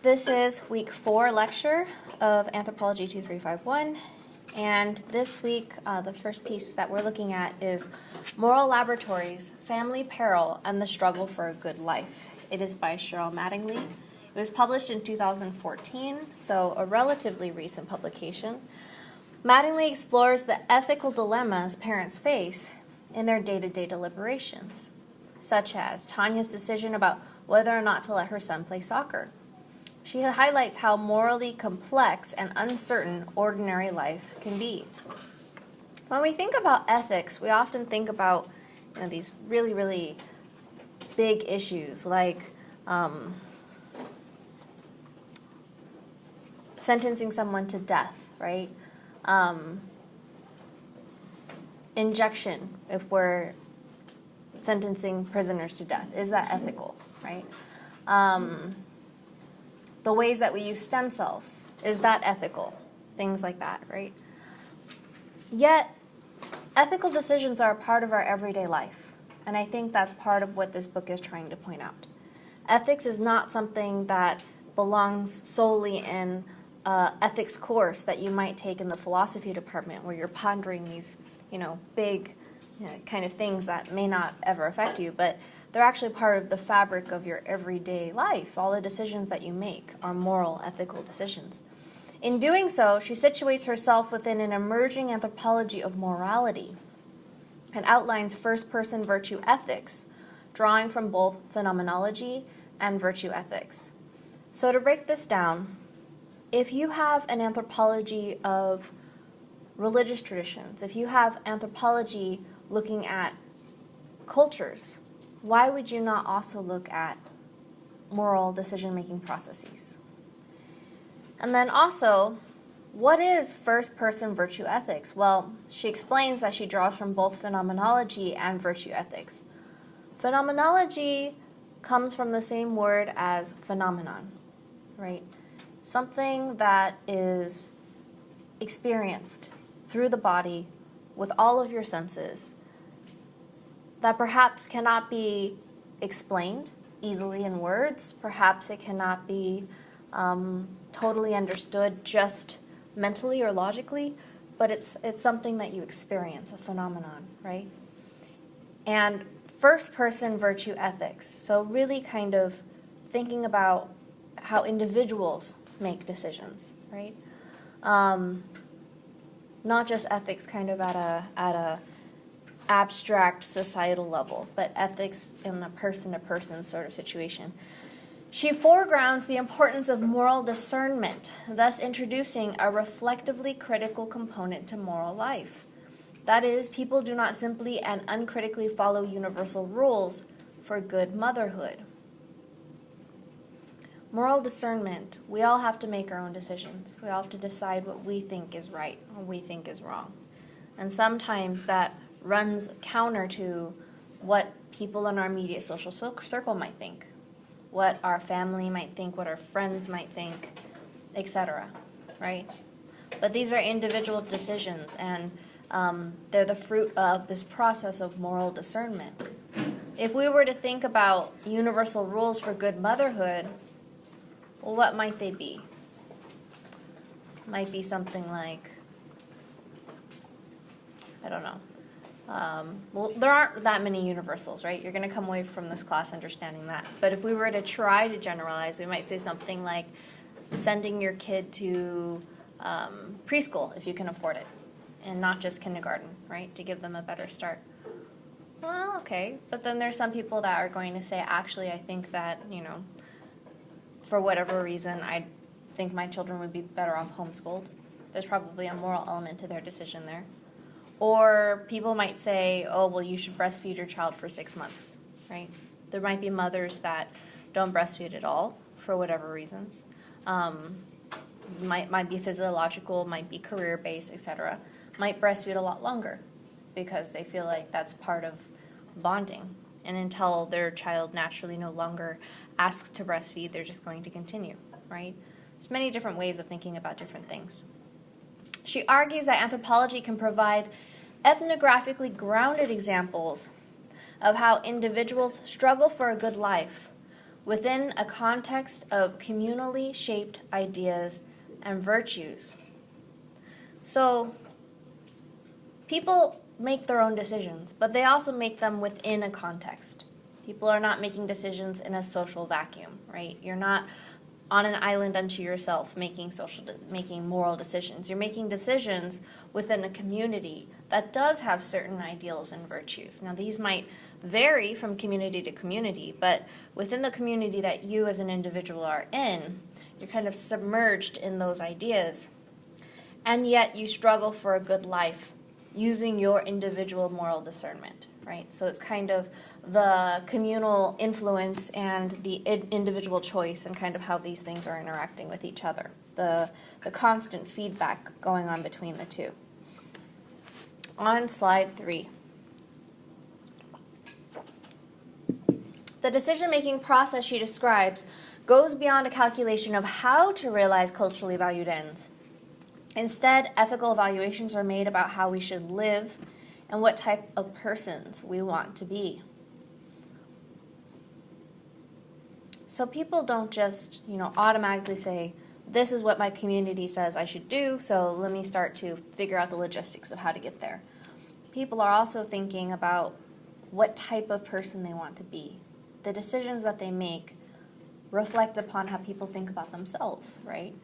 This is week 4 lecture of Anthropology 2351, and this week the first piece that we're looking at is Moral Laboratories, Family Peril, and the Struggle for a Good Life. It is by Cheryl Mattingly. It was published in 2014, so a relatively recent publication. Mattingly explores the ethical dilemmas parents face in their day-to-day deliberations, such as Tanya's decision about whether or not to let her son play soccer. She highlights how morally complex and uncertain ordinary life can be. When we think about ethics, we often think about these really, really big issues like sentencing someone to death, right? Injection, if we're sentencing prisoners to death. Is that ethical, right? The ways that we use stem cells, is that ethical? Things like that, right? Yet, ethical decisions are a part of our everyday life, and I think that's part of what this book is trying to point out. Ethics is not something that belongs solely in an ethics course that you might take in the philosophy department where you're pondering these, big kind of things that may not ever affect you, but they're actually part of the fabric of your everyday life. All the decisions that you make are moral, ethical decisions. In doing so, she situates herself within an emerging anthropology of morality and outlines first-person virtue ethics, drawing from both phenomenology and virtue ethics. So to break this down, if you have an anthropology of religious traditions, if you have anthropology looking at cultures, why would you not also look at moral decision-making processes? And then also, what is first-person virtue ethics? Well, she explains that she draws from both phenomenology and virtue ethics. Phenomenology comes from the same word as phenomenon, right? Something that is experienced through the body with all of your senses that perhaps cannot be explained easily in words. Perhaps it cannot be totally understood just mentally or logically, but it's something that you experience, a phenomenon, right? And first-person virtue ethics, so really kind of thinking about how individuals make decisions, right? Not just ethics kind of at a abstract societal level, but ethics in a person-to-person sort of situation. She foregrounds the importance of moral discernment, thus introducing a reflectively critical component to moral life. That is, people do not simply and uncritically follow universal rules for good motherhood. Moral discernment, we all have to make our own decisions. We all have to decide what we think is right or we think is wrong. And sometimes that runs counter to what people in our immediate social circle might think, what our family might think, what our friends might think, etc., right? But these are individual decisions, and they're the fruit of this process of moral discernment. If we were to think about universal rules for good motherhood, well, what might they be? Might be something like, I don't know. Well, there aren't that many universals, right? You're going to come away from this class understanding that. But if we were to try to generalize, we might say something like sending your kid to preschool if you can afford it, and not just kindergarten, right, to give them a better start. Well, okay, but then there's some people that are going to say, actually, I think that, for whatever reason, I think my children would be better off homeschooled. There's probably a moral element to their decision there. Or people might say, oh, well, you should breastfeed your child for 6 months, right? There might be mothers that don't breastfeed at all for whatever reasons. Might be physiological, might be career-based, etc. Might breastfeed a lot longer because they feel like that's part of bonding. And until their child naturally no longer asks to breastfeed, they're just going to continue, right? There's many different ways of thinking about different things. She argues that anthropology can provide ethnographically grounded examples of how individuals struggle for a good life within a context of communally shaped ideas and virtues. So people make their own decisions, but they also make them within a context. People are not making decisions in a social vacuum, right? You're not on an island unto yourself making moral decisions. You're making decisions within a community that does have certain ideals and virtues. Now, these might vary from community to community, but within the community that you as an individual are in, you're kind of submerged in those ideas. And yet you struggle for a good life using your individual moral discernment, right? So it's kind of the communal influence and the individual choice and kind of how these things are interacting with each other. The constant feedback going on between the two. On slide 3. The decision-making process she describes goes beyond a calculation of how to realize culturally valued ends. Instead, ethical evaluations are made about how we should live and what type of persons we want to be. So people don't just, automatically say, this is what my community says I should do, so let me start to figure out the logistics of how to get there. People are also thinking about what type of person they want to be. The decisions that they make reflect upon how people think about themselves, right?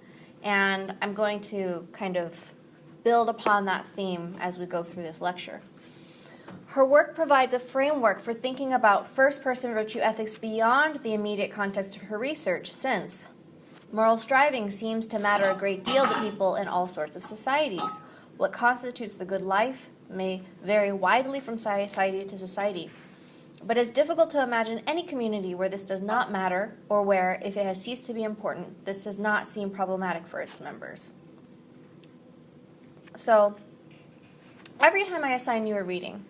And I'm going to kind of build upon that theme as we go through this lecture. Her work provides a framework for thinking about first-person virtue ethics beyond the immediate context of her research, since moral striving seems to matter a great deal to people in all sorts of societies. What constitutes the good life may vary widely from society to society. But it's difficult to imagine any community where this does not matter, or where, if it has ceased to be important, this does not seem problematic for its members. So, every time I assign you a reading,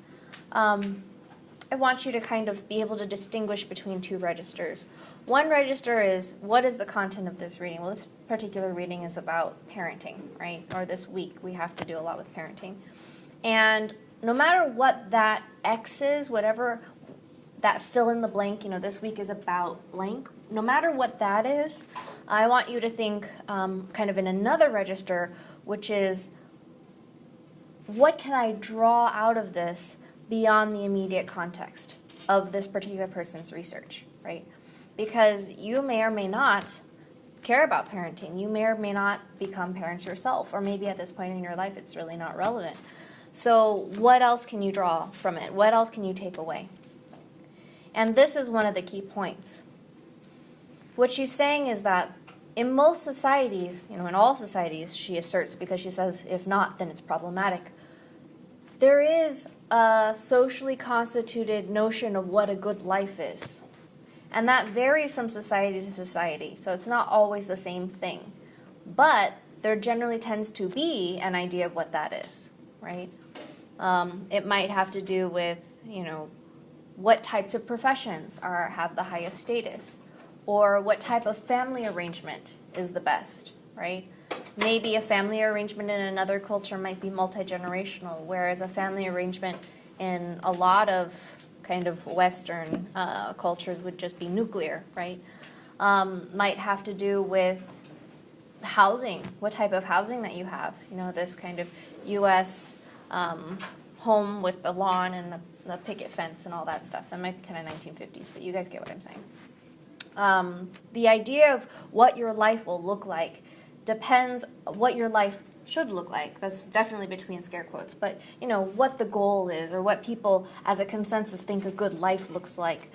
I want you to kind of be able to distinguish between two registers. One register is, what is the content of this reading? Well, this particular reading is about parenting, right? Or this week, we have to do a lot with parenting. And no matter what that X is, whatever that fill in the blank, this week is about blank, no matter what that is, I want you to think kind of in another register, which is, what can I draw out of this beyond the immediate context of this particular person's research, right? Because you may or may not care about parenting. You may or may not become parents yourself, or maybe at this point in your life it's really not relevant. So what else can you draw from it? What else can you take away? And this is one of the key points. What she's saying is that in most societies, in all societies, she asserts, because she says if not, then it's problematic, there is a socially constituted notion of what a good life is. And that varies from society to society, so it's not always the same thing. But there generally tends to be an idea of what that is, right? It might have to do with, what types of professions have the highest status, or what type of family arrangement is the best, right? Maybe a family arrangement in another culture might be multi-generational, whereas a family arrangement in a lot of kind of Western cultures would just be nuclear, right? Might have to do with housing, what type of housing that you have. This kind of U.S. Home with the lawn and the picket fence and all that stuff. That might be kind of 1950s, but you guys get what I'm saying. The idea of what your life will look like depends what your life should look like. That's definitely between scare quotes. But, what the goal is, or what people as a consensus think a good life looks like,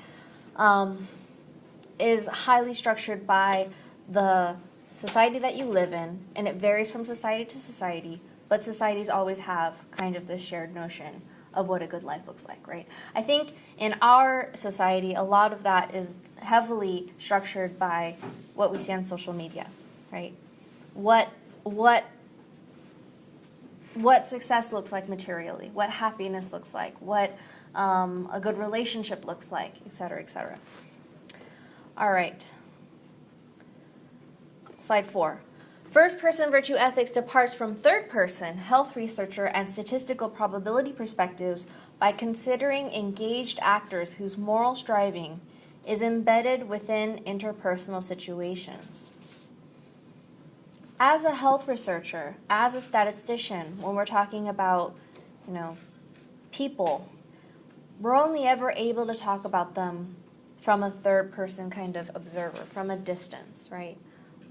is highly structured by the society that you live in, and it varies from society to society, but societies always have kind of this shared notion of what a good life looks like, right? I think in our society, a lot of that is heavily structured by what we see on social media, right? What success looks like materially, what happiness looks like, what a good relationship looks like, et cetera, et cetera. All right. Slide 4. First-person virtue ethics departs from third-person, health researcher, and statistical probability perspectives by considering engaged actors whose moral striving is embedded within interpersonal situations. As a health researcher, as a statistician, when we're talking about, people, we're only ever able to talk about them from a third person kind of observer, from a distance, right?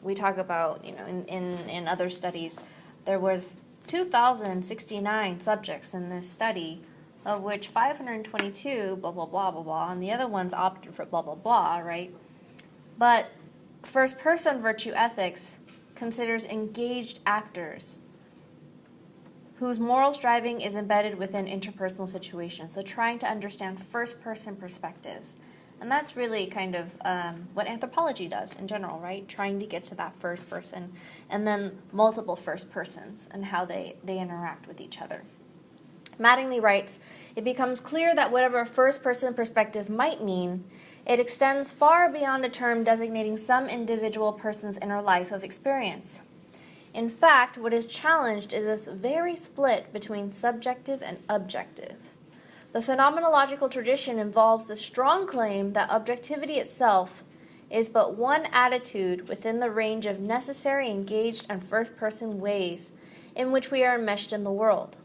We talk about, in other studies, there was 2,069 subjects in this study, of which 522, blah, blah, blah, blah, blah, and the other ones opted for blah, blah, blah, right? But first-person virtue ethics considers engaged actors whose moral striving is embedded within interpersonal situations, so trying to understand first-person perspectives. And that's really kind of what anthropology does in general, right? Trying to get to that first person, and then multiple first persons and how they interact with each other. Mattingly writes, "It becomes clear that whatever a first-person perspective might mean, it extends far beyond a term designating some individual person's inner life of experience. In fact, what is challenged is this very split between subjective and objective. The phenomenological tradition involves the strong claim that objectivity itself is but one attitude within the range of necessary engaged and first-person ways in which we are enmeshed in the world.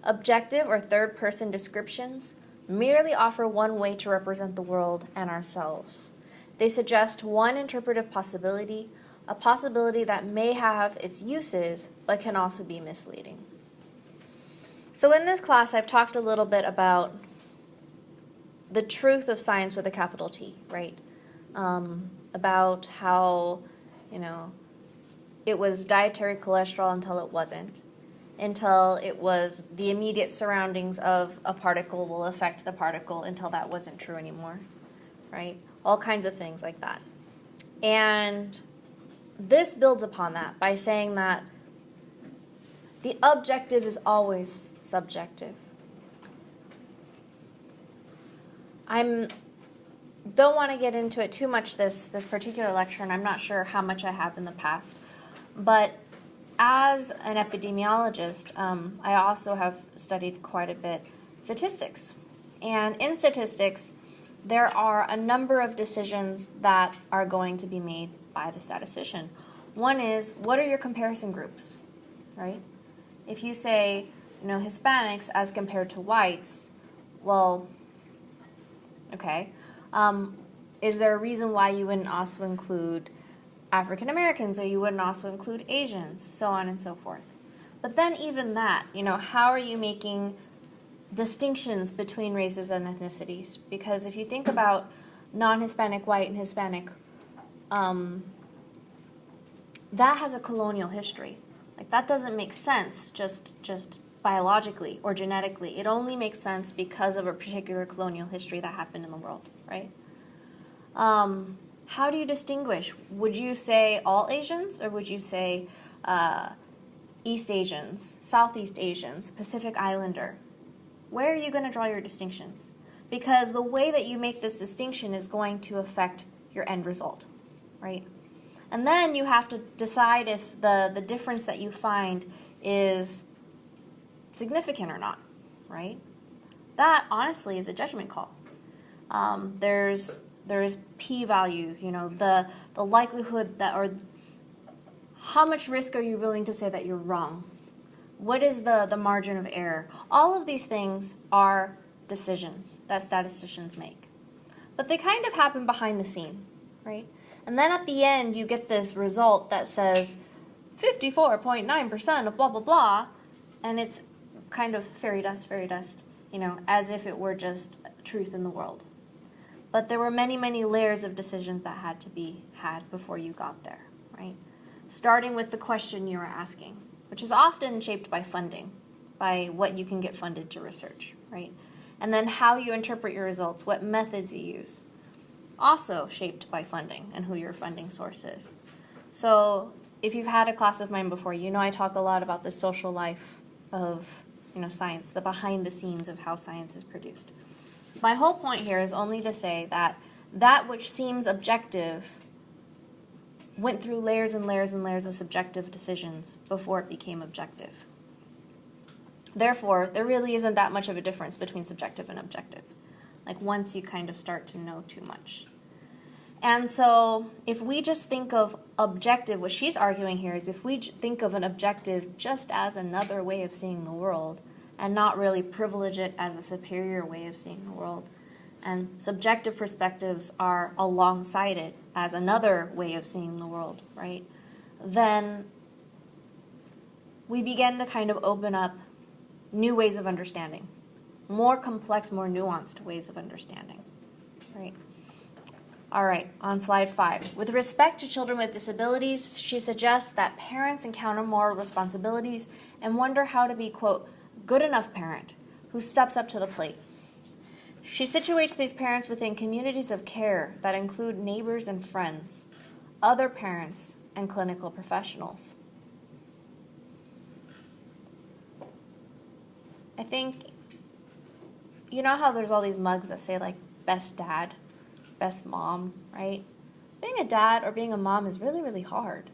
Objective or third-person descriptions merely offer one way to represent the world and ourselves. They suggest one interpretive possibility, a possibility that may have its uses but can also be misleading." So in this class, I've talked a little bit about the truth of science with a capital T, right? About how, it was dietary cholesterol until it wasn't, until it was the immediate surroundings of a particle will affect the particle until that wasn't true anymore, right? All kinds of things like that. And this builds upon that by saying that the objective is always subjective. I don't want to get into it too much this particular lecture, and I'm not sure how much I have in the past, but as an epidemiologist, I also have studied quite a bit statistics. And in statistics, there are a number of decisions that are going to be made by the statistician. One is, what are your comparison groups, right? If you say, Hispanics as compared to whites, well, okay. Is there a reason why you wouldn't also include African Americans, or you wouldn't also include Asians, so on and so forth? But then even that, how are you making distinctions between races and ethnicities? Because if you think about non-Hispanic, white, and Hispanic, that has a colonial history. Like, that doesn't make sense just biologically or genetically. It only makes sense because of a particular colonial history that happened in the world, right? How do you distinguish? Would you say all Asians, or would you say East Asians, Southeast Asians, Pacific Islander? Where are you going to draw your distinctions? Because the way that you make this distinction is going to affect your end result, right? And then you have to decide if the difference that you find is significant or not, right? That, honestly, is a judgment call. There's p-values, the likelihood that, or how much risk are you willing to say that you're wrong? What is the margin of error? All of these things are decisions that statisticians make. But they kind of happen behind the scene, right? And then at the end, you get this result that says 54.9% of blah, blah, blah, and it's kind of fairy dust, as if it were just truth in the world. But there were many, many layers of decisions that had to be had before you got there, right? Starting with the question you were asking, which is often shaped by funding, by what you can get funded to research, right? And then how you interpret your results, what methods you use, also shaped by funding and who your funding source is. So if you've had a class of mine before, I talk a lot about the social life of science, the behind the scenes of how science is produced. My whole point here is only to say that which seems objective went through layers and layers and layers of subjective decisions before it became objective. Therefore, there really isn't that much of a difference between subjective and objective. Like, once you kind of start to know too much. And so if we just think of objective, what she's arguing here is if we think of an objective just as another way of seeing the world and not really privilege it as a superior way of seeing the world, and subjective perspectives are alongside it as another way of seeing the world, right? Then we begin to kind of open up new ways of understanding, more complex, more nuanced ways of understanding, right? All right, on slide 5. With respect to children with disabilities, she suggests that parents encounter more responsibilities and wonder how to be, quote, good enough parent who steps up to the plate. She situates these parents within communities of care that include neighbors and friends, other parents, and clinical professionals. I think, you know how there's all these mugs that say, like, best dad, best mom, right? Being a dad or being a mom is really, really hard.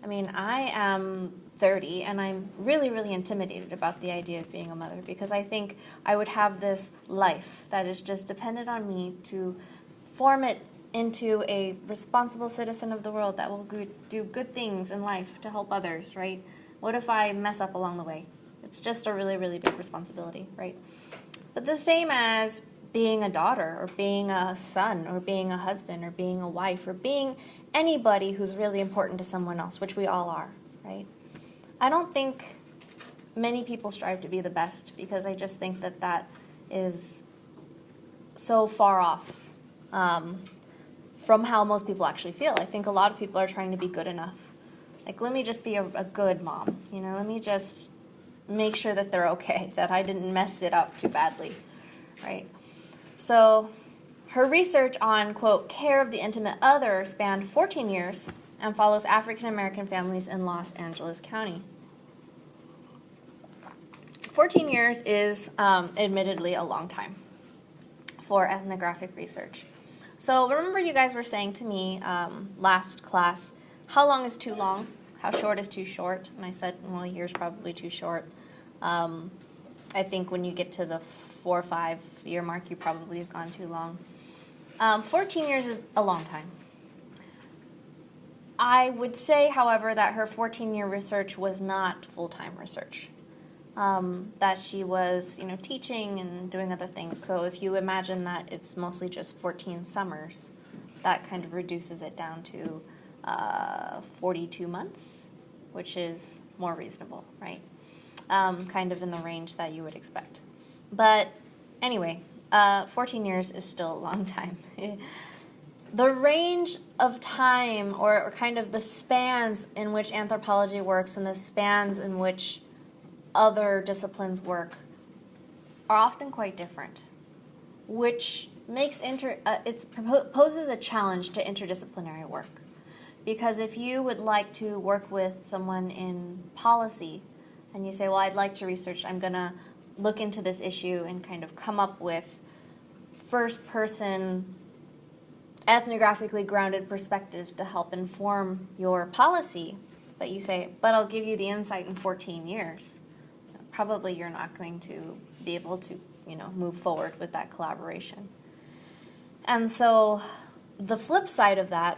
I mean, I am 30, and I'm really, really intimidated about the idea of being a mother because I think I would have this life that is just dependent on me to form it into a responsible citizen of the world that will do good things in life to help others, right? What if I mess up along the way? It's just a really, really big responsibility, right? But the same as being a daughter or being a son or being a husband or being a wife or being anybody who's really important to someone else, which we all are, right? I don't think many people strive to be the best because I just think that that is so far off from how most people actually feel. I think a lot of people are trying to be good enough. Like, let me just be a good mom, you know, let me just make sure that they're okay, that I didn't mess it up too badly, right? So her research on, quote, care of the intimate other spanned 14 years and follows African-American families in Los Angeles County. 14 years is admittedly a long time for ethnographic research. So remember you guys were saying to me last class, how long is too long? How short is too short? And I said, well, a year's probably too short. I think when you get to the 4 or 5 year mark, you probably have gone too long. 14 years is a long time. I would say, however, that her 14-year research was not full-time research. That she was, you know, teaching and doing other things. So if you imagine that it's mostly just 14 summers, that kind of reduces it down to 42 months, which is more reasonable, right? Kind of in the range that you would expect. But anyway, 14 years is still a long time. The range of time or kind of the spans in which anthropology works and the spans in which other disciplines work are often quite different, which makes poses a challenge to interdisciplinary work. Because if you would like to work with someone in policy and you say, well, I'd like to research, I'm going to look into this issue and kind of come up with first-person, ethnographically grounded perspectives to help inform your policy, but you say, but I'll give you the insight in 14 years, probably you're not going to be able to, you know, move forward with that collaboration. And so the flip side of that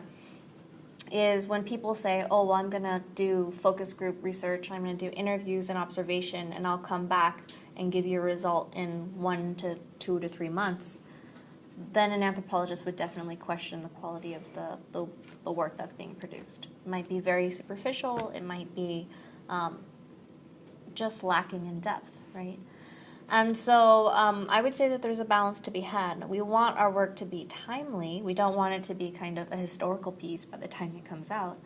is when people say, oh, well, I'm going to do focus group research, I'm going to do interviews and observation, and I'll come back and give you a result in 1 to 2 to 3 months, then an anthropologist would definitely question the quality of the work that's being produced. It might be very superficial, it might be just lacking in depth, right? And so I would say that there's a balance to be had. We want our work to be timely. We don't want it to be kind of a historical piece by the time it comes out.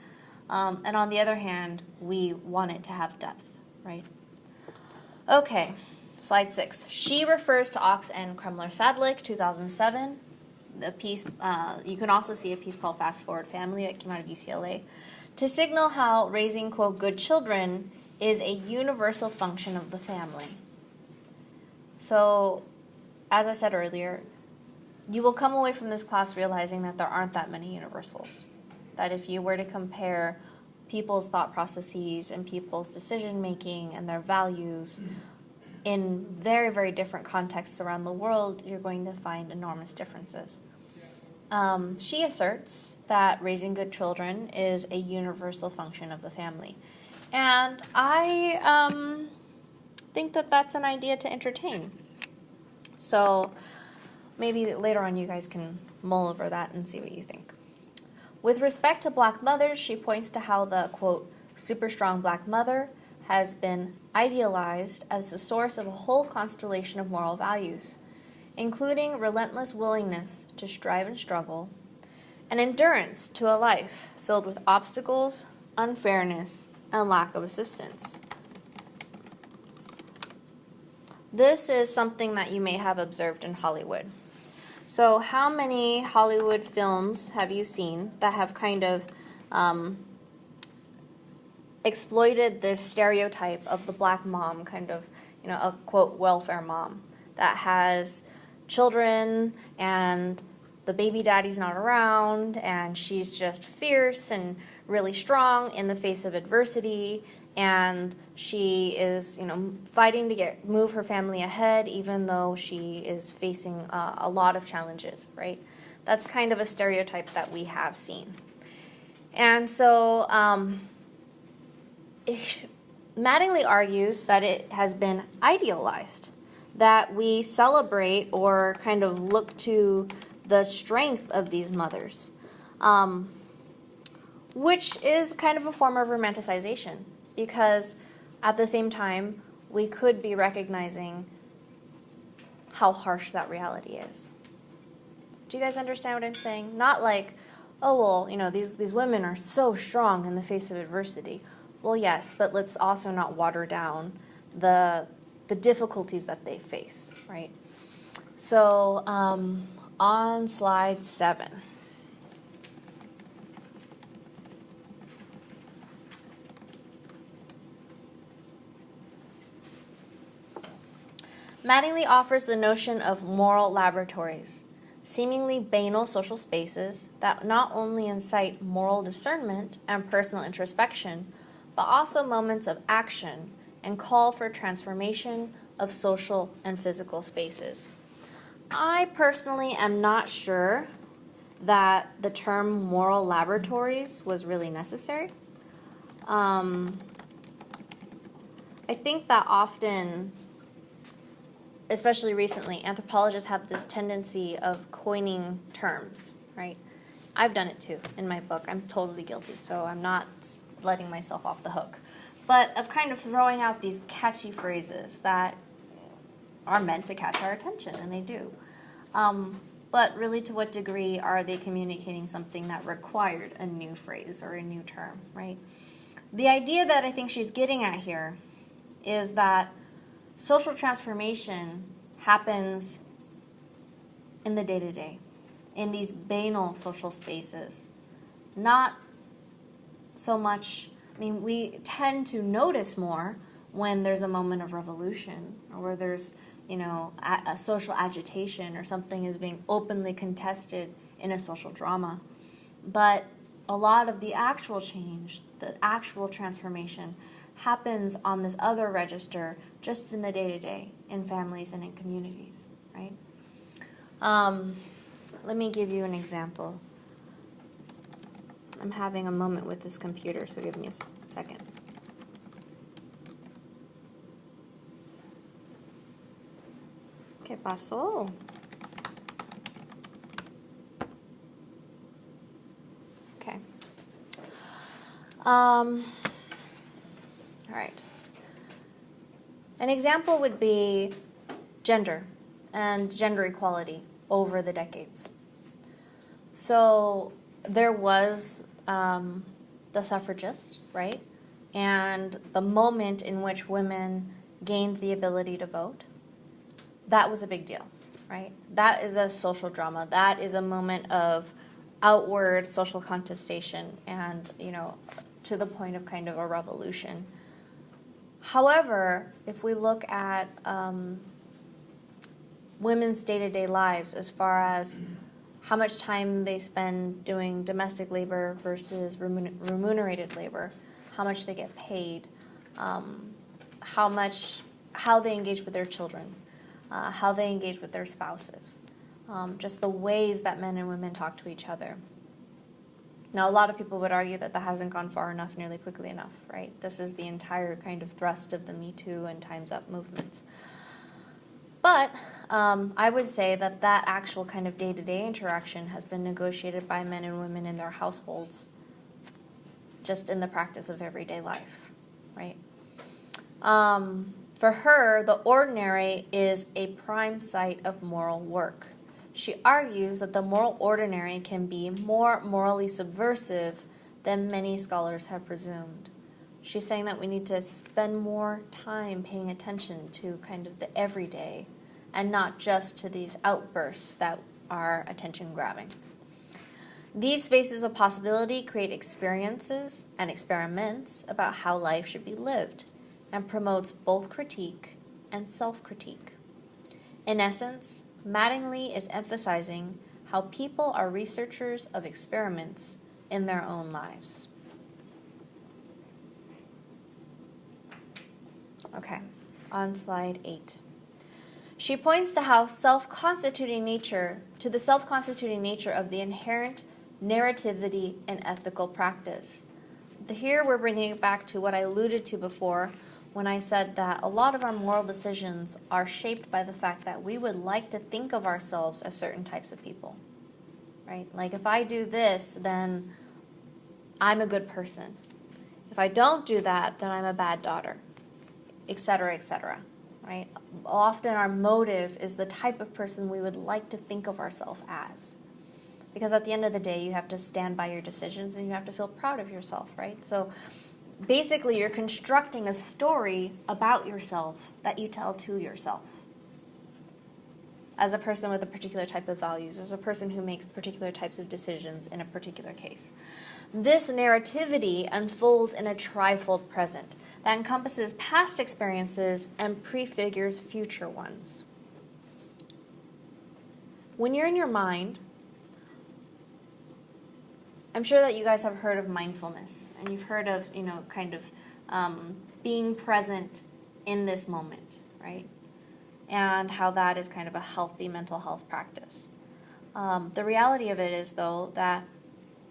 And on the other hand, we want it to have depth, right? Okay, slide 6. She refers to Ox and Kremler-Sadlik, 2007. The piece, you can also see a piece called Fast Forward Family that came out of UCLA, to signal how raising, quote, good children is a universal function of the family. So, as I said earlier, you will come away from this class realizing that there aren't that many universals. That if you were to compare people's thought processes and people's decision-making and their values in very, very different contexts around the world, you're going to find enormous differences. She asserts that raising good children is a universal function of the family. And I think that that's an idea to entertain. So maybe later on you guys can mull over that and see what you think. With respect to black mothers, she points to how the, quote, super strong black mother has been idealized as the source of a whole constellation of moral values, including relentless willingness to strive and struggle, and endurance to a life filled with obstacles, unfairness, and lack of assistance. This is something that you may have observed in Hollywood. So how many Hollywood films have you seen that have kind of exploited this stereotype of the black mom, kind of, a, quote, welfare mom that has children and the baby daddy's not around and she's just fierce and really strong in the face of adversity, and she is, fighting to move her family ahead even though she is facing a lot of challenges, right? That's kind of a stereotype that we have seen. And so Mattingly argues that it has been idealized, that we celebrate or kind of look to the strength of these mothers, which is kind of a form of romanticization, because at the same time, we could be recognizing how harsh that reality is. Do you guys understand what I'm saying? Not like, oh, well, these women are so strong in the face of adversity. Well, yes, but let's also not water down the difficulties that they face, right? So on slide 7. Mattingly offers the notion of moral laboratories, seemingly banal social spaces that not only incite moral discernment and personal introspection, but also moments of action and call for transformation of social and physical spaces. I personally am not sure that the term moral laboratories was really necessary. I think that often, especially recently, anthropologists have this tendency of coining terms, right? I've done it too in my book. I'm totally guilty, so I'm not letting myself off the hook. But of kind of throwing out these catchy phrases that are meant to catch our attention, and they do. But really, to what degree are they communicating something that required a new phrase or a new term, right? The idea that I think she's getting at here is that social transformation happens in the day-to-day, in these banal social spaces. Not so much, we tend to notice more when there's a moment of revolution or where there's, a social agitation or something is being openly contested in a social drama. But a lot of the actual change, the actual transformation, happens on this other register, just in the day-to-day, in families and in communities, right? Let me give you an example. I'm having a moment with this computer, so give me a second. ¿Qué pasó? Okay. All right. An example would be gender and gender equality over the decades. So there was the suffragist, right? And the moment in which women gained the ability to vote, that was a big deal, right? That is a social drama. That is a moment of outward social contestation and, to the point of kind of a revolution. However, if we look at women's day-to-day lives as far as how much time they spend doing domestic labor versus remunerated labor, how much they get paid, how they engage with their children, how they engage with their spouses, just the ways that men and women talk to each other. Now, a lot of people would argue that that hasn't gone far enough nearly quickly enough, right? This is the entire kind of thrust of the Me Too and Time's Up movements. But I would say that that actual kind of day-to-day interaction has been negotiated by men and women in their households, just in the practice of everyday life, right? For her, the ordinary is a prime site of moral work. She argues that the moral ordinary can be more morally subversive than many scholars have presumed. She's saying that we need to spend more time paying attention to kind of the everyday and not just to these outbursts that are attention-grabbing. These spaces of possibility create experiences and experiments about how life should be lived and promotes both critique and self-critique. In essence, Mattingly is emphasizing how people are researchers of experiments in their own lives. Okay, on slide 8. She points to how the self-constituting nature of the inherent narrativity in ethical practice. Here we're bringing it back to what I alluded to before when I said that a lot of our moral decisions are shaped by the fact that we would like to think of ourselves as certain types of people, right? Like, if I do this, then I'm a good person. If I don't do that, then I'm a bad daughter, etc., right? Often our motive is the type of person we would like to think of ourselves as. Because at the end of the day, you have to stand by your decisions and you have to feel proud of yourself, right? So basically, you're constructing a story about yourself that you tell to yourself. As a person with a particular type of values, as a person who makes particular types of decisions in a particular case. This narrativity unfolds in a trifold present that encompasses past experiences and prefigures future ones. When you're in your mind, I'm sure that you guys have heard of mindfulness, and you've heard of, being present in this moment, right? And how that is kind of a healthy mental health practice. The reality of it is, though, that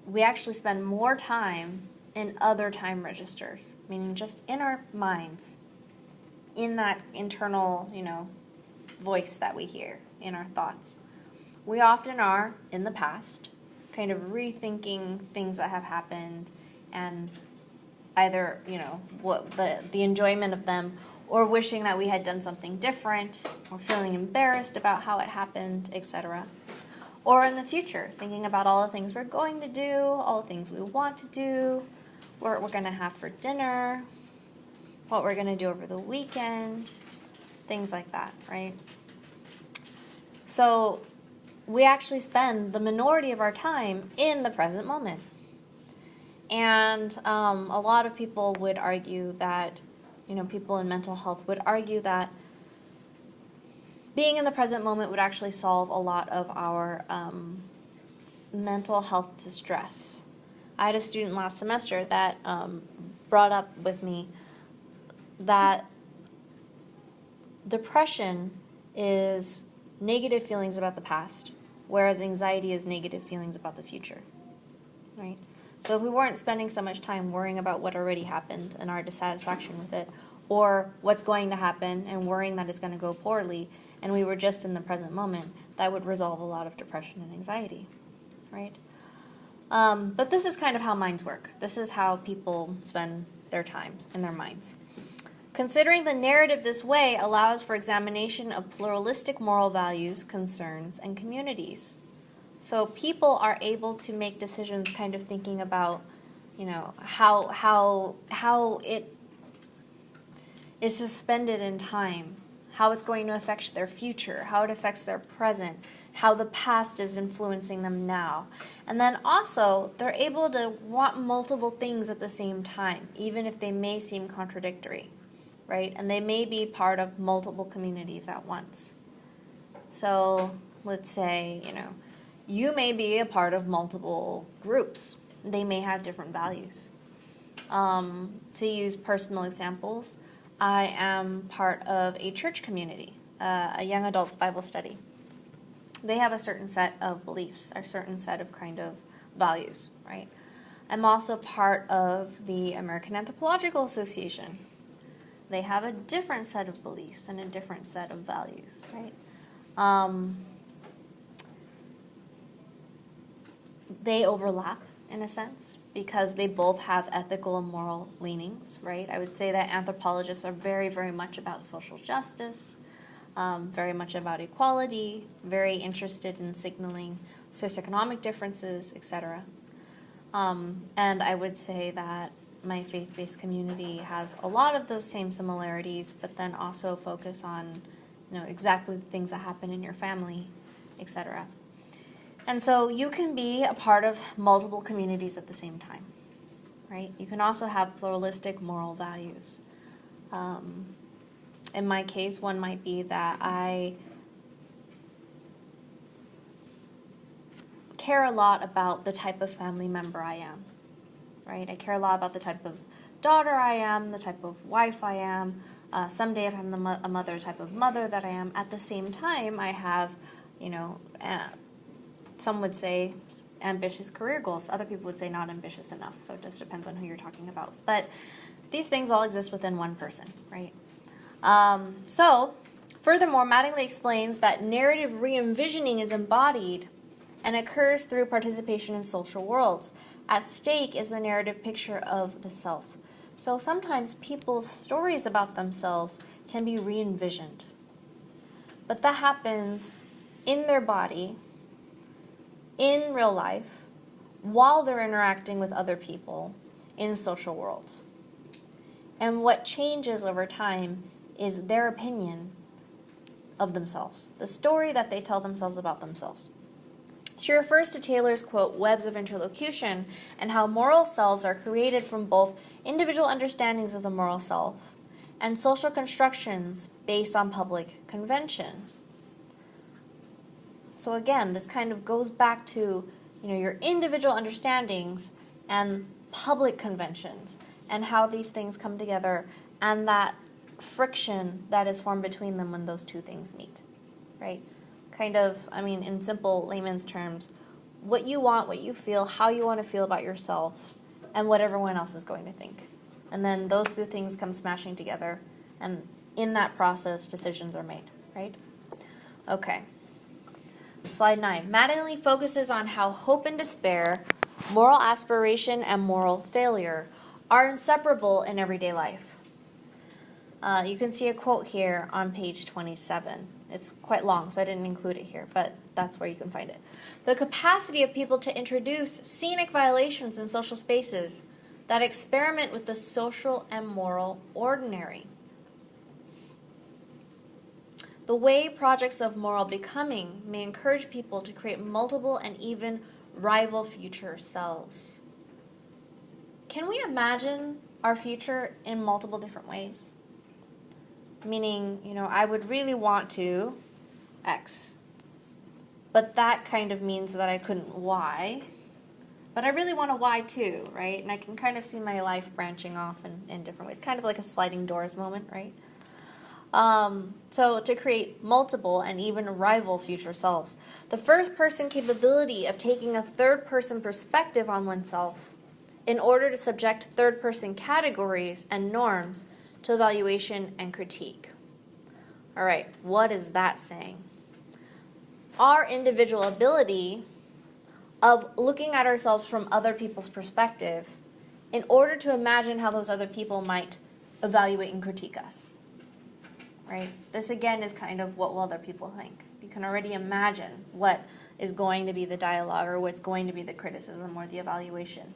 we actually spend more time in other time registers, meaning just in our minds, in that internal, voice that we hear, in our thoughts. We often are in the past, kind of rethinking things that have happened and either, what the enjoyment of them, or wishing that we had done something different, or feeling embarrassed about how it happened, etc. Or in the future, thinking about all the things we're going to do, all the things we want to do, what we're going to have for dinner, what we're going to do over the weekend, things like that, right? So we actually spend the minority of our time in the present moment. And a lot of people would argue that, people in mental health would argue that being in the present moment would actually solve a lot of our mental health distress. I had a student last semester that brought up with me that depression is negative feelings about the past, whereas anxiety is negative feelings about the future, right? So if we weren't spending so much time worrying about what already happened and our dissatisfaction with it, or what's going to happen and worrying that it's going to go poorly, and we were just in the present moment, that would resolve a lot of depression and anxiety, right? But this is kind of how minds work. This is how people spend their time in their minds. Considering the narrative this way allows for examination of pluralistic moral values, concerns, and communities. So people are able to make decisions kind of thinking about, how it is suspended in time, how it's going to affect their future, how it affects their present, how the past is influencing them now. And then also, they're able to want multiple things at the same time, even if they may seem contradictory, right? And they may be part of multiple communities at once. So let's say, you may be a part of multiple groups. They may have different values. To use personal examples, I am part of a church community, a young adults Bible study. they have a certain set of beliefs, a certain set of kind of values, right? I'm also part of the American Anthropological Association. They have a different set of beliefs and a different set of values, right? They overlap in a sense because they both have ethical and moral leanings, right? I would say that anthropologists are very, very much about social justice, very much about equality, very interested in signaling socioeconomic differences, etc. And I would say that my faith-based community has a lot of those same similarities, but then also focus on, exactly the things that happen in your family, etc. And so you can be a part of multiple communities at the same time, right? You can also have pluralistic moral values. In my case, one might be that I care a lot about the type of family member I am, right? I care a lot about the type of daughter I am, the type of wife I am. Someday if I'm a mother, type of mother that I am. At the same time, I have, some would say ambitious career goals. Other people would say not ambitious enough. So it just depends on who you're talking about. But these things all exist within one person, right? So, furthermore, Mattingly explains that narrative re-envisioning is embodied and occurs through participation in social worlds. At stake is the narrative picture of the self. So sometimes people's stories about themselves can be re-envisioned. But that happens in their body, in real life, while they're interacting with other people in social worlds. And what changes over time is their opinion of themselves, the story that they tell themselves about themselves. She refers to Taylor's, quote, webs of interlocution and how moral selves are created from both individual understandings of the moral self and social constructions based on public convention. So again, this kind of goes back to, your individual understandings and public conventions and how these things come together and that friction that is formed between them when those two things meet, right? Kind of, in simple layman's terms, what you want, what you feel, how you want to feel about yourself, and what everyone else is going to think. And then those two things come smashing together, and in that process, decisions are made, right? Okay. Slide 9. Mattingly focuses on how hope and despair, moral aspiration, and moral failure are inseparable in everyday life. You can see a quote here on page 27. It's quite long, so I didn't include it here, but that's where you can find it. The capacity of people to introduce scenic violations in social spaces that experiment with the social and moral ordinary. The way projects of moral becoming may encourage people to create multiple and even rival future selves. Can we imagine our future in multiple different ways? Meaning, I would really want to X, but that kind of means that I couldn't Y, but I really want a Y too, right? And I can kind of see my life branching off in different ways, kind of like a sliding doors moment, right? So to create multiple and even rival future selves. The first-person capability of taking a third-person perspective on oneself in order to subject third-person categories and norms to evaluation and critique. All right, what is that saying? Our individual ability of looking at ourselves from other people's perspective in order to imagine how those other people might evaluate and critique us. Right? This again is kind of what will other people think. You can already imagine what is going to be the dialogue or what's going to be the criticism or the evaluation.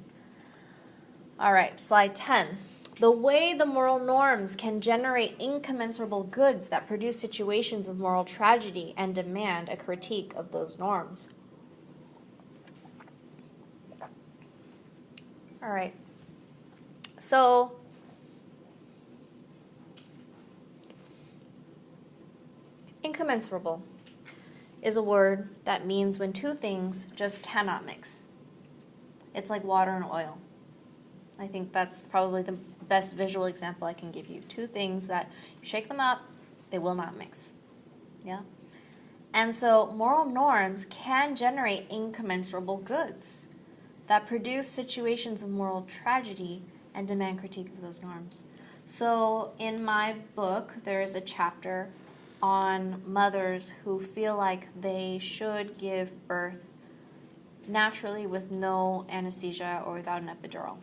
All right, slide 10. The way the moral norms can generate incommensurable goods that produce situations of moral tragedy and demand a critique of those norms. All right. So, incommensurable is a word that means when two things just cannot mix. It's like water and oil. I think that's probably the best visual example I can give you. Two things that you shake them up, they will not mix. Yeah? And so moral norms can generate incommensurable goods that produce situations of moral tragedy and demand critique of those norms. So in my book, there is a chapter on mothers who feel like they should give birth naturally with no anesthesia or without an epidural.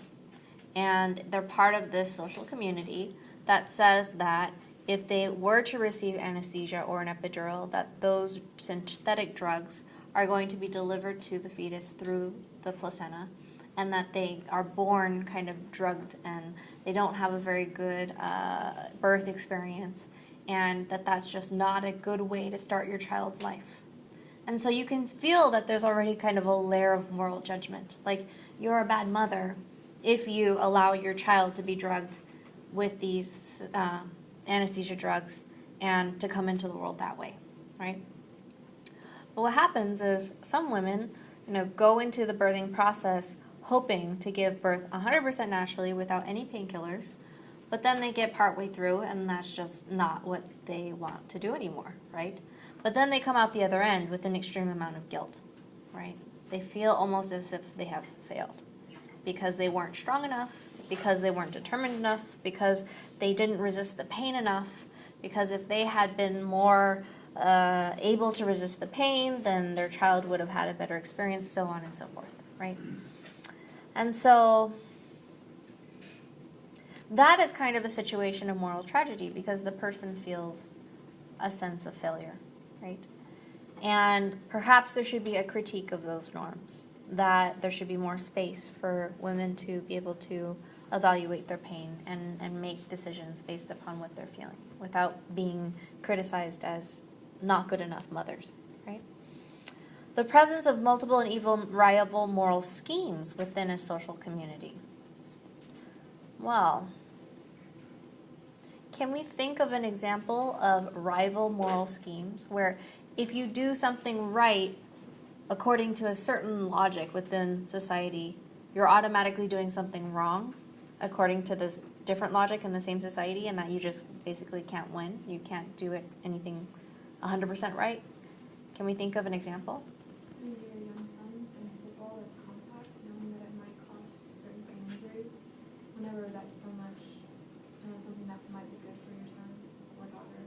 And they're part of this social community that says that if they were to receive anesthesia or an epidural, that those synthetic drugs are going to be delivered to the fetus through the placenta, and that they are born kind of drugged and they don't have a very good birth experience, and that that's just not a good way to start your child's life. And so you can feel that there's already kind of a layer of moral judgment. Like, you're a bad mother if you allow your child to be drugged with these anesthesia drugs and to come into the world that way, right? But what happens is some women, go into the birthing process hoping to give birth 100% naturally without any painkillers, but then they get partway through and that's just not what they want to do anymore, right? But then they come out the other end with an extreme amount of guilt, right? They feel almost as if they have failed because they weren't strong enough, because they weren't determined enough, because they didn't resist the pain enough, because if they had been more able to resist the pain, then their child would have had a better experience, so on and so forth, right? And so that is kind of a situation of moral tragedy because the person feels a sense of failure, right? And perhaps there should be a critique of those norms, that there should be more space for women to be able to evaluate their pain and make decisions based upon what they're feeling without being criticized as not good enough mothers, right? The presence of multiple and even rival moral schemes within a social community. Well, can we think of an example of rival moral schemes where if you do something right according to a certain logic within society, you're automatically doing something wrong according to this different logic in the same society, and that you just basically can't win? You can't do anything 100% right? Can we think of an example? Maybe your young sons and football, that's contact, knowing that it might cause certain brain injuries. Whenever that's so much, something that might be good for your son or daughter.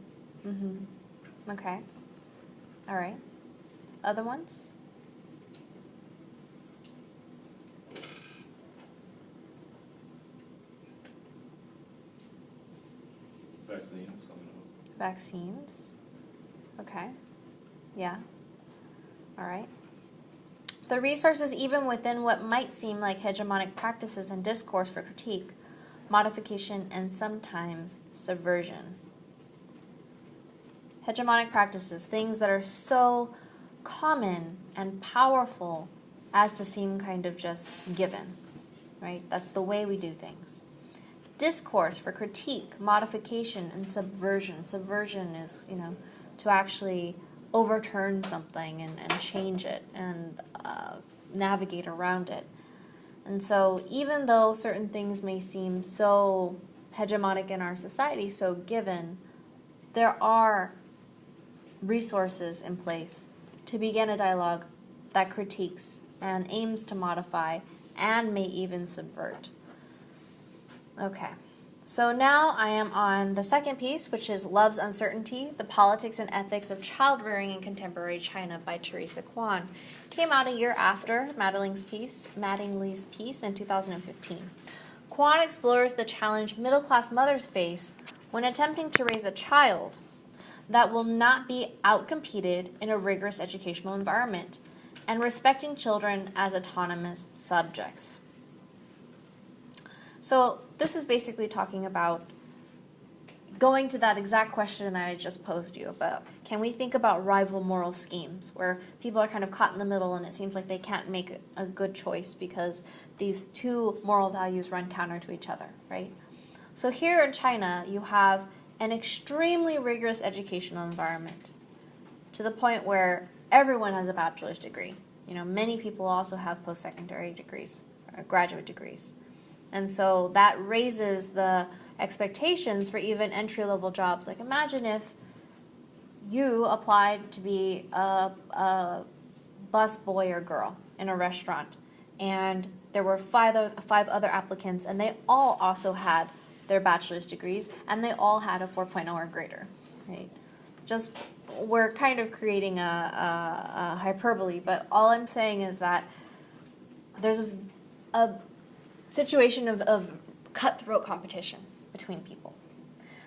Mm-hmm. Okay. All right. Other ones? Vaccines. Vaccines. Okay. Yeah. All right. The resources even within what might seem like hegemonic practices and discourse for critique, modification, and sometimes subversion. Hegemonic practices, things that are so common and powerful as to seem kind of just given, right? That's the way we do things. Discourse for critique, modification, and subversion. Subversion is, to actually overturn something and change it and navigate around it. And so even though certain things may seem so hegemonic in our society, so given, there are resources in place to begin a dialogue that critiques and aims to modify and may even subvert. Okay, so now I am on the second piece, which is Love's Uncertainty, The Politics and Ethics of Child Rearing in Contemporary China by Teresa Kwan. Came out a year after Mattingly's piece in 2015. Kwan explores the challenge middle-class mothers face when attempting to raise a child that will not be outcompeted in a rigorous educational environment and respecting children as autonomous subjects. So this is basically talking about going to that exact question that I just posed you about. Can we think about rival moral schemes where people are kind of caught in the middle and it seems like they can't make a good choice because these two moral values run counter to each other, right? So here in China, you have an extremely rigorous educational environment to the point where everyone has a bachelor's degree. Many people also have post-secondary degrees, or graduate degrees. And so that raises the expectations for even entry-level jobs. Like imagine if you applied to be a bus boy or girl in a restaurant, and there were five other applicants, and they all also had their bachelor's degrees, and they all had a 4.0 or greater, right? Just, we're kind of creating a hyperbole, but all I'm saying is that there's a situation of cutthroat competition between people.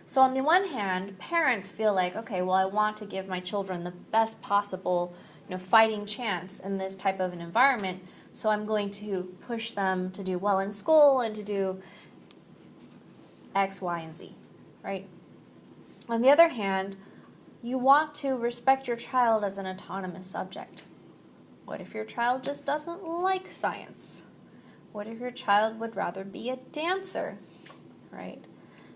So on the one hand, parents feel like, okay, well, I want to give my children the best possible, fighting chance in this type of an environment, so I'm going to push them to do well in school and to do X, Y, and Z, right? On the other hand, you want to respect your child as an autonomous subject. What if your child just doesn't like science? What if your child would rather be a dancer, right?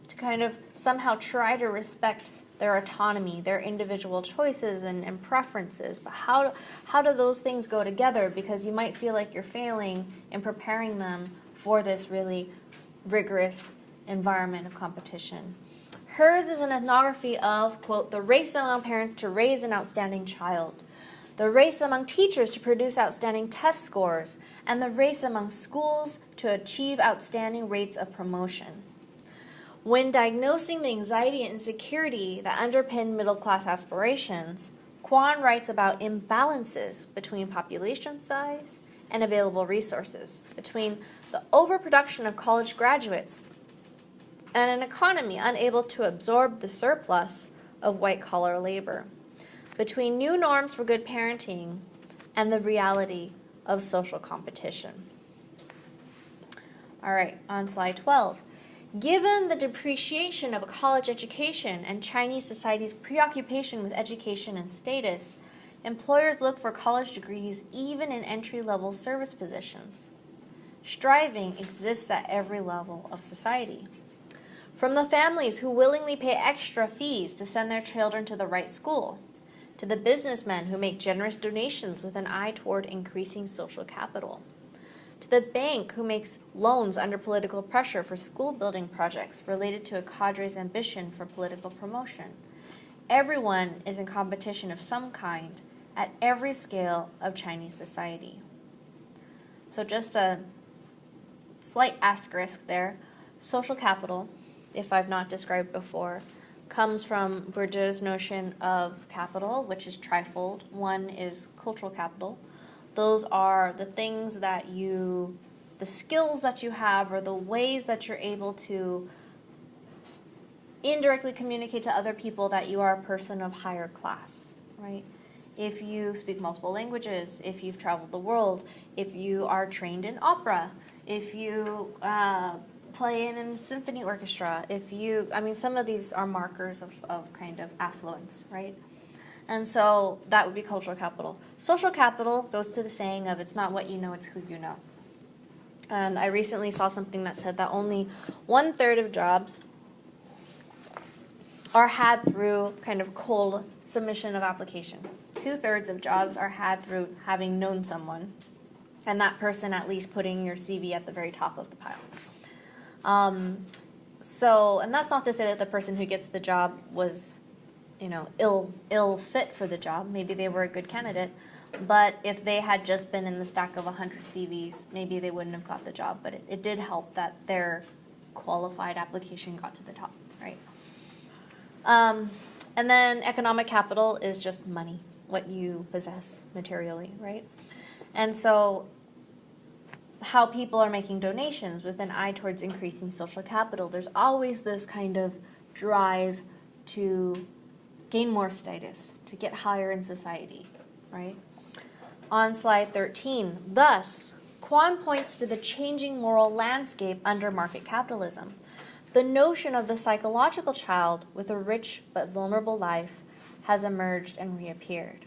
To kind of somehow try to respect their autonomy, their individual choices and preferences. But how do those things go together? Because you might feel like you're failing in preparing them for this really rigorous environment of competition. Hers is an ethnography of, quote, the race among parents to raise an outstanding child, the race among teachers to produce outstanding test scores, and the race among schools to achieve outstanding rates of promotion. When diagnosing the anxiety and insecurity that underpin middle-class aspirations, Kwan writes about imbalances between population size and available resources, between the overproduction of college graduates and an economy unable to absorb the surplus of white-collar labor, between new norms for good parenting and the reality of social competition. All right, on slide 12. Given the depreciation of a college education and Chinese society's preoccupation with education and status, employers look for college degrees even in entry-level service positions. Striving exists at every level of society. From the families who willingly pay extra fees to send their children to the right school, to the businessmen who make generous donations with an eye toward increasing social capital, to the bank who makes loans under political pressure for school building projects related to a cadre's ambition for political promotion. Everyone is in competition of some kind at every scale of Chinese society. So just a slight asterisk there. Social capital, if I've not described before, comes from Bourdieu's notion of capital, which is trifold. One is cultural capital. Those are the things that the skills that you have, or the ways that you're able to indirectly communicate to other people that you are a person of higher class, right? If you speak multiple languages, if you've traveled the world, if you are trained in opera, if you play in a symphony orchestra, some of these are markers of kind of affluence, right? And so that would be cultural capital. Social capital goes to the saying of it's not what you know, it's who you know. And I recently saw something that said that only 1/3 of jobs are had through kind of cold submission of application. 2/3 of jobs are had through having known someone, and that person at least putting your CV at the very top of the pile. And that's not to say that the person who gets the job was, ill fit for the job. Maybe they were a good candidate, but if they had just been in the stack of 100 CVs, maybe they wouldn't have got the job. But it did help that their qualified application got to the top, right? And then economic capital is just money, what you possess materially, right? And so how people are making donations with an eye towards increasing social capital, there's always this kind of drive to gain more status, to get higher in society, right? On slide 13, thus, Kwan points to the changing moral landscape under market capitalism. The notion of the psychological child with a rich but vulnerable life has emerged and reappeared.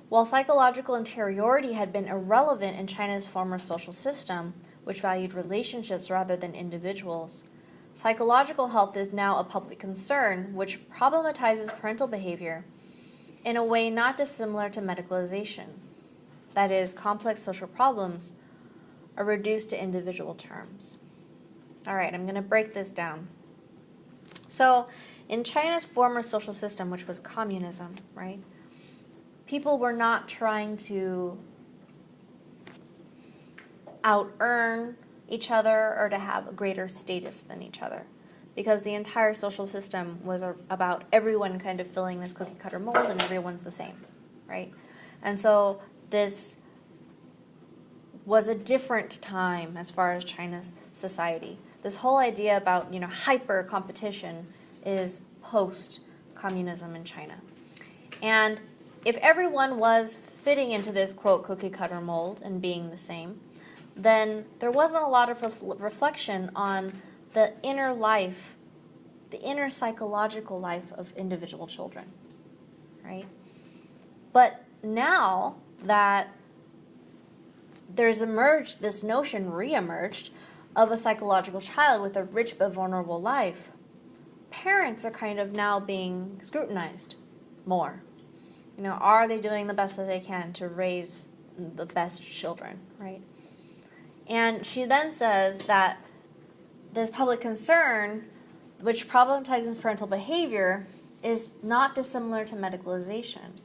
While psychological interiority had been irrelevant in China's former social system, which valued relationships rather than individuals, psychological health is now a public concern which problematizes parental behavior in a way not dissimilar to medicalization. That is, complex social problems are reduced to individual terms. All right, I'm going to break this down. So, In China's former social system, which was communism, right, people were not trying to out-earn each other or to have a greater status than each other, because the entire social system was about everyone kind of filling this cookie-cutter mold and everyone's the same, right? And so this was a different time as far as China's society. This whole idea about, hyper competition is post-communism in China. And if everyone was fitting into this, quote, cookie-cutter mold and being the same, then there wasn't a lot of reflection on the inner life, the inner psychological life of individual children, right? But now that there's emerged, this notion re-emerged of a psychological child with a rich but vulnerable life, parents are kind of now being scrutinized more. Are they doing the best that they can to raise the best children, right? And she then says that this public concern, which problematizes parental behavior, is not dissimilar to medicalization.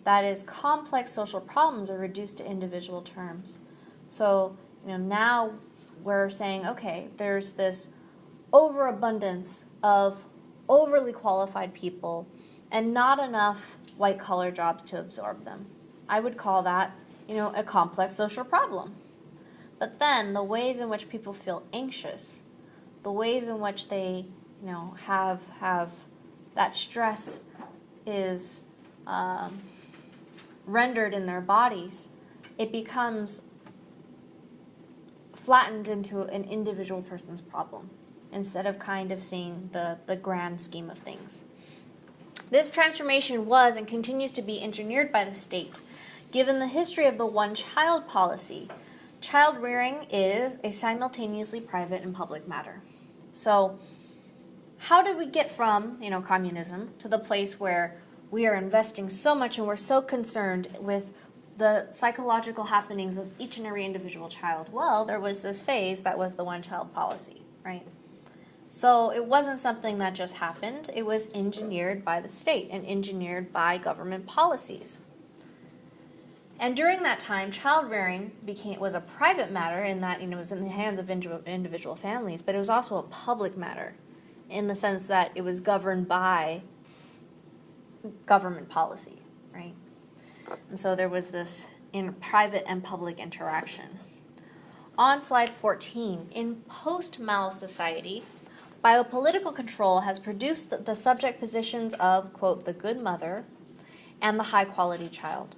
That is, complex social problems are reduced to individual terms. So, now we're saying, okay, there's this overabundance of overly qualified people and not enough white-collar jobs to absorb them. I would call that, a complex social problem. But then the ways in which people feel anxious, the ways in which they, have that stress is rendered in their bodies, it becomes flattened into an individual person's problem instead of kind of seeing the grand scheme of things. This transformation was and continues to be engineered by the state. Given the history of the one-child policy, child rearing is a simultaneously private and public matter. So how did we get from, communism to the place where we are investing so much and we're so concerned with the psychological happenings of each and every individual child? Well, there was this phase that was the one-child policy, right? So it wasn't something that just happened. It was engineered by the state and engineered by government policies. And during that time, child rearing was a private matter in that it was in the hands of individual families, but it was also a public matter in the sense that it was governed by government policy, right? And so there was this private and public interaction. On slide 14, in post-Mao society, biopolitical control has produced the subject positions of, quote, the good mother and the high-quality child.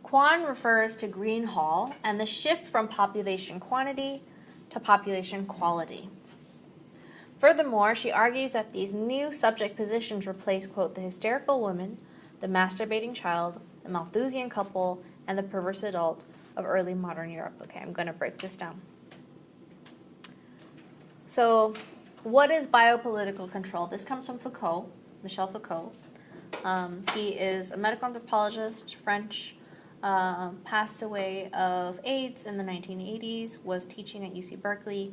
Kwan refers to Greenhall and the shift from population quantity to population quality. Furthermore, she argues that these new subject positions replace, quote, the hysterical woman, the masturbating child, the Malthusian couple, and the perverse adult of early modern Europe. Okay, I'm going to break this down. So, what is biopolitical control? This comes from Foucault, Michel Foucault. He is a medical anthropologist, French, passed away of AIDS in the 1980s, was teaching at UC Berkeley,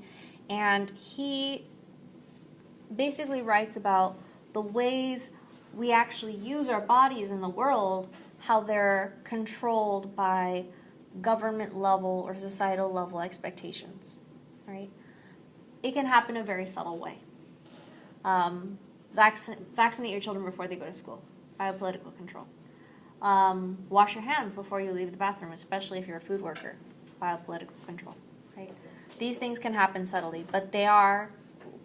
and he basically writes about the ways we actually use our bodies in the world, how they're controlled by government level or societal level expectations, right? It can happen in a very subtle way. Vaccinate your children before they go to school, biopolitical control. Wash your hands before you leave the bathroom, especially if you're a food worker, biopolitical control, right? These things can happen subtly, but they are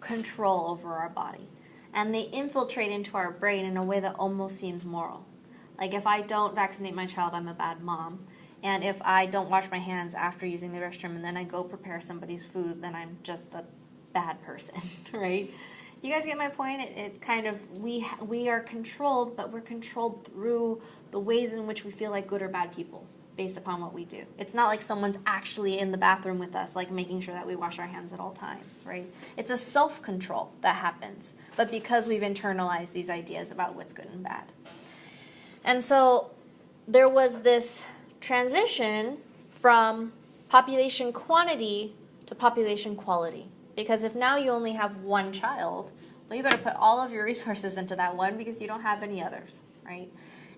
control over our body. And they infiltrate into our brain in a way that almost seems moral. Like if I don't vaccinate my child, I'm a bad mom. And if I don't wash my hands after using the restroom and then I go prepare somebody's food, then I'm just a bad person, right? You guys get my point? It kind of, we are controlled, but we're controlled through the ways in which we feel like good or bad people based upon what we do. It's not like someone's actually in the bathroom with us, like making sure that we wash our hands at all times, right? It's a self-control that happens, but because we've internalized these ideas about what's good and bad. And so there was this transition from population quantity to population quality. Because if now you only have one child, well, you better put all of your resources into that one because you don't have any others, right?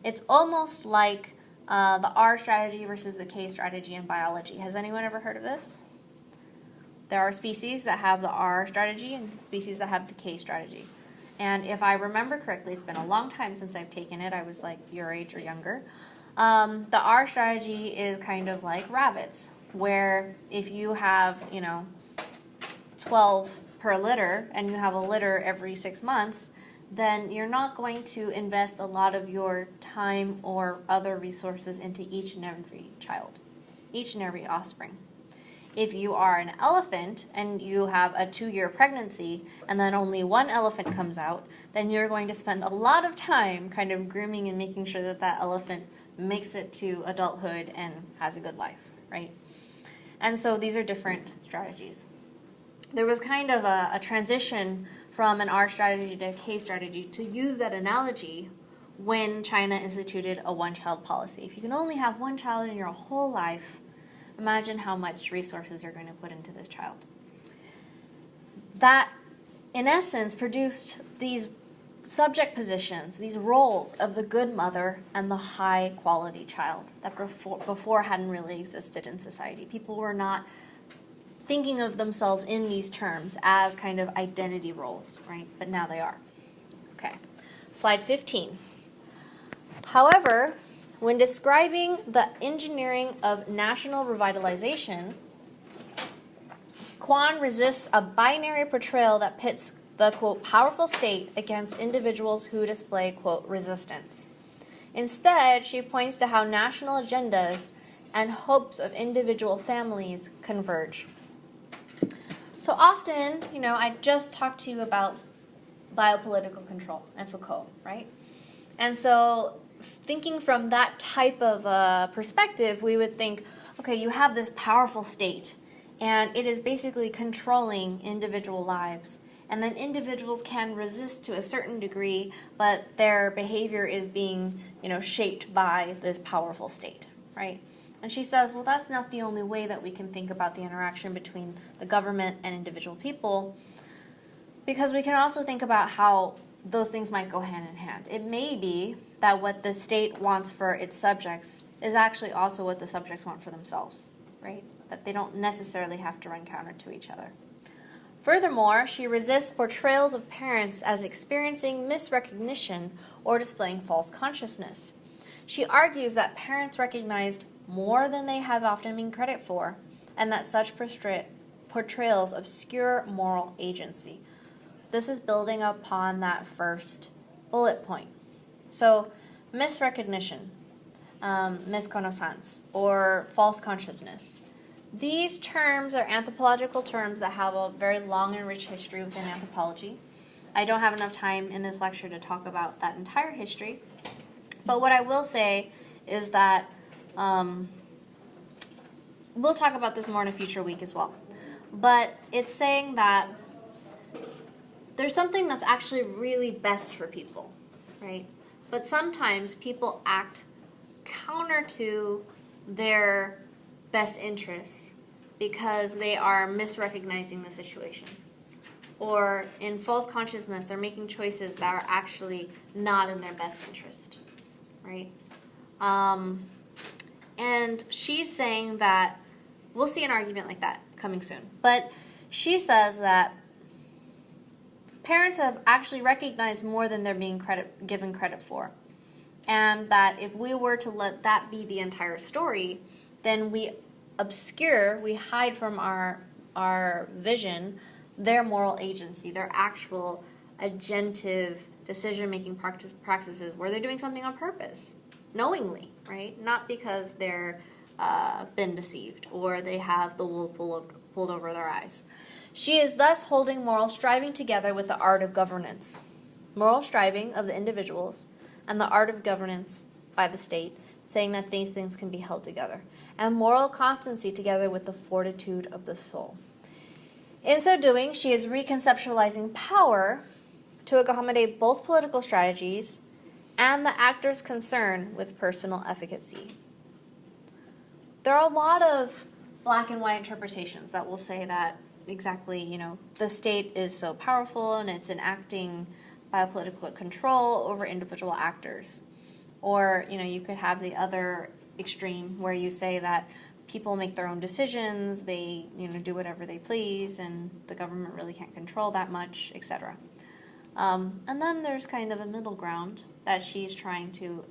It's almost like the R strategy versus the K strategy in biology. Has anyone ever heard of this? There are species that have the R strategy and species that have the K strategy. And if I remember correctly, it's been a long time since I've taken it. I was like your age or younger. The R strategy is kind of like rabbits, where if you have, 12 per litter and you have a litter every 6 months, then you're not going to invest a lot of your time or other resources into each and every child, each and every offspring. If you are an elephant and you have a 2-year pregnancy and then only one elephant comes out, then you're going to spend a lot of time kind of grooming and making sure that that elephant makes it to adulthood and has a good life, right? And so these are different strategies. There was kind of a transition from an R strategy to a K strategy to use that analogy when China instituted a one-child policy. If you can only have one child in your whole life, imagine how much resources you're going to put into this child. That, in essence, produced these subject positions, these roles of the good mother and the high-quality child that before hadn't really existed in society. People were not thinking of themselves in these terms as kind of identity roles, right? But now they are. Okay, slide 15. However, when describing the engineering of national revitalization, Kwan resists a binary portrayal that pits the, quote, powerful state against individuals who display, quote, resistance. Instead, she points to how national agendas and hopes of individual families converge. So often, I just talked to you about biopolitical control and Foucault, right? And so thinking from that type of perspective, we would think, okay, you have this powerful state, and it is basically controlling individual lives. And then individuals can resist to a certain degree, but their behavior is being, shaped by this powerful state, right? And she says, well, that's not the only way that we can think about the interaction between the government and individual people, because we can also think about how those things might go hand in hand. It may be that what the state wants for its subjects is actually also what the subjects want for themselves, right? That they don't necessarily have to run counter to each other. Furthermore, she resists portrayals of parents as experiencing misrecognition or displaying false consciousness. She argues that parents recognized more than they have often been credit for, and that such portrayals obscure moral agency. This is building upon that first bullet point. So, misrecognition, misconnaissance, or false consciousness. These terms are anthropological terms that have a very long and rich history within anthropology. I don't have enough time in this lecture to talk about that entire history, but what I will say is that we'll talk about this more in a future week as well. But it's saying that there's something that's actually really best for people, right? But sometimes people act counter to their best interests because they are misrecognizing the situation. Or in false consciousness, they're making choices that are actually not in their best interest, right? And she's saying that, we'll see an argument like that coming soon, but she says that parents have actually recognized more than they're being given credit for. And that if we were to let that be the entire story, then we hide from our vision their moral agency, their actual agentive decision-making practices where they're doing something on purpose, knowingly, right? Not because they're been deceived or they have the wool pulled over their eyes. She is thus holding moral striving together with the art of governance. Moral striving of the individuals and the art of governance by the state, saying that these things can be held together. And moral constancy together with the fortitude of the soul. In so doing, she is reconceptualizing power to accommodate both political strategies and the actor's concern with personal efficacy. There are a lot of black and white interpretations that will say that exactly, the state is so powerful and it's enacting biopolitical control over individual actors. Or, you could have the other extreme where you say that people make their own decisions, they, do whatever they please, and the government really can't control that much, etc. And then there's kind of a middle ground that she's trying to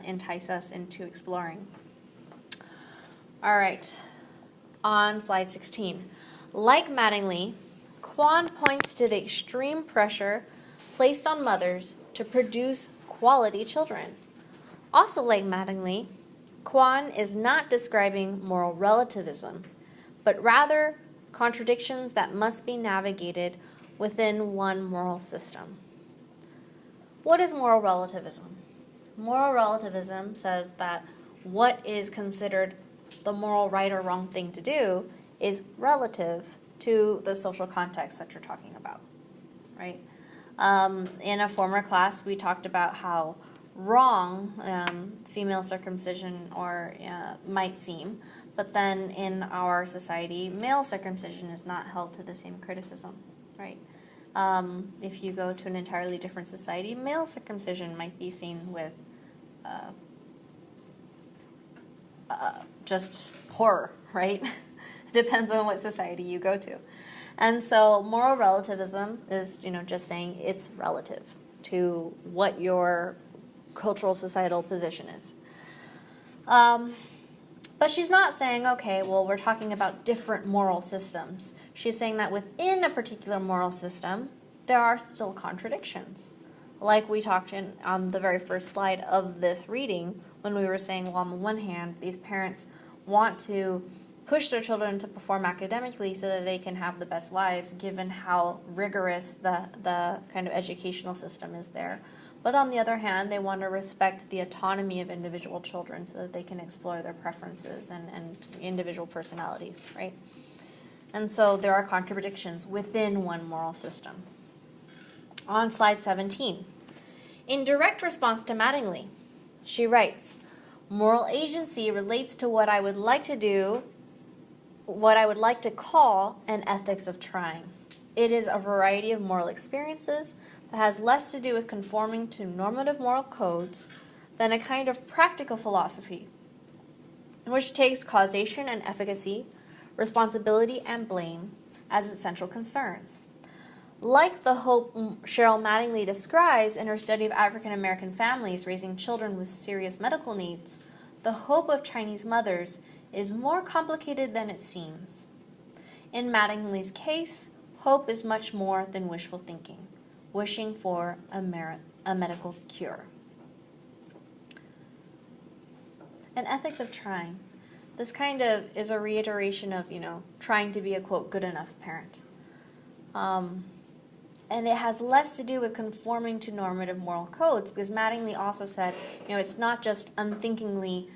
entice us into exploring. All right, on slide 16. Like Mattingly, Kwan points to the extreme pressure placed on mothers to produce quality children. Also like Mattingly, Kwan is not describing moral relativism, but rather contradictions that must be navigated within one moral system. What is moral relativism? Moral relativism says that what is considered the moral right or wrong thing to do is relative to the social context that you're talking about, right? In a former class, we talked about how wrong female circumcision might seem, but then in our society, male circumcision is not held to the same criticism, right? If you go to an entirely different society, male circumcision might be seen with just horror, right? Depends on what society you go to. And so moral relativism is, just saying it's relative to what your cultural societal position is. But she's not saying, okay, well, we're talking about different moral systems. She's saying that within a particular moral system, there are still contradictions. Like we talked on the very first slide of this reading, when we were saying, well, on the one hand, these parents want to push their children to perform academically so that they can have the best lives, given how rigorous the kind of educational system is there. But on the other hand, they want to respect the autonomy of individual children so that they can explore their preferences and individual personalities, right? And so there are contradictions within one moral system. On slide 17, in direct response to Mattingly, she writes, moral agency relates to what I would like to call an ethics of trying. It is a variety of moral experiences that has less to do with conforming to normative moral codes than a kind of practical philosophy, which takes causation and efficacy, responsibility and blame as its central concerns. Like the hope Cheryl Mattingly describes in her study of African American families raising children with serious medical needs, the hope of Chinese mothers is more complicated than it seems. In Mattingly's case, hope is much more than wishful thinking, wishing for a medical cure. An ethics of trying. This kind of is a reiteration of, trying to be a, quote, good enough parent. And it has less to do with conforming to normative moral codes, because Mattingly also said, it's not just unthinkingly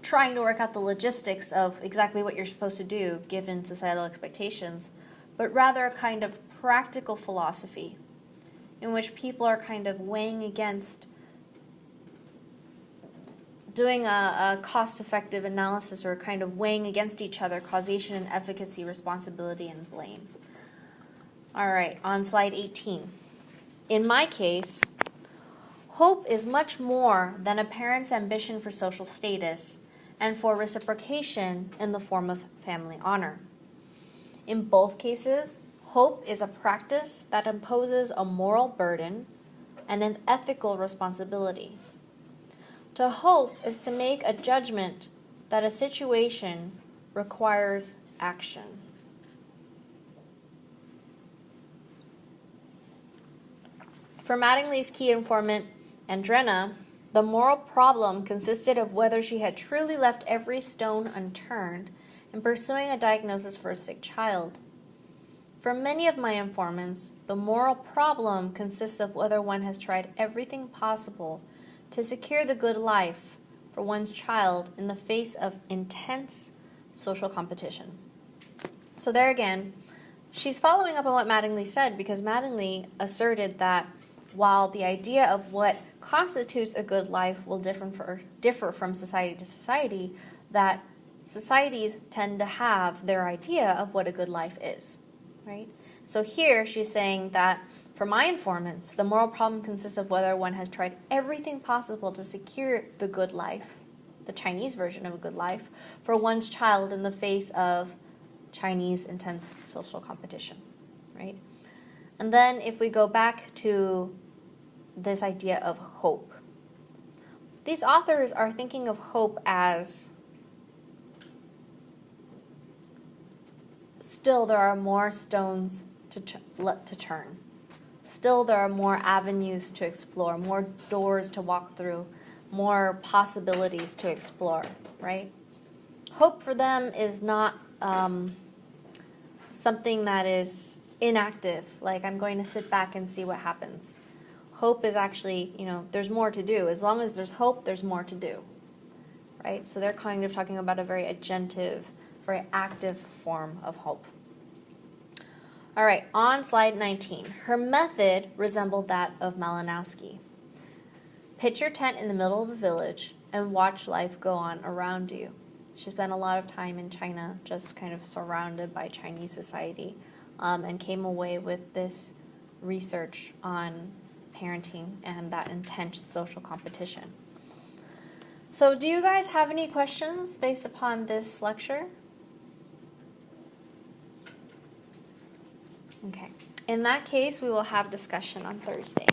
trying to work out the logistics of exactly what you're supposed to do given societal expectations, but rather a kind of practical philosophy in which people are kind of weighing against doing a cost-effective analysis, or kind of weighing against each other causation and efficacy, responsibility and blame. All right, on slide 18. In my case, hope is much more than a parent's ambition for social status and for reciprocation in the form of family honor. In both cases, hope is a practice that imposes a moral burden and an ethical responsibility. To hope is to make a judgment that a situation requires action. For Mattingly's key informant, Andrena, the moral problem consisted of whether she had truly left every stone unturned in pursuing a diagnosis for a sick child. For many of my informants, the moral problem consists of whether one has tried everything possible to secure the good life for one's child in the face of intense social competition. So there again, she's following up on what Mattingly said, because Mattingly asserted that while the idea of what constitutes a good life will differ from society to society, that societies tend to have their idea of what a good life is. right? So here she's saying that for my informants, the moral problem consists of whether one has tried everything possible to secure the good life, the Chinese version of a good life, for one's child in the face of Chinese intense social competition, right? And then if we go back to this idea of hope, these authors are thinking of hope as still there are more stones to turn. Still there are more avenues to explore, more doors to walk through, more possibilities to explore, right? Hope for them is not something that is inactive, like I'm going to sit back and see what happens. Hope is actually, there's more to do. As long as there's hope, there's more to do, right? So they're kind of talking about a very agentive, very active form of hope. All right, on slide 19. Her method resembled that of Malinowski. Pitch your tent in the middle of a village and watch life go on around you. She spent a lot of time in China, just kind of surrounded by Chinese society, and came away with this research on parenting and that intense social competition. So do you guys have any questions based upon this lecture? Okay. In that case, we will have discussion on Thursday.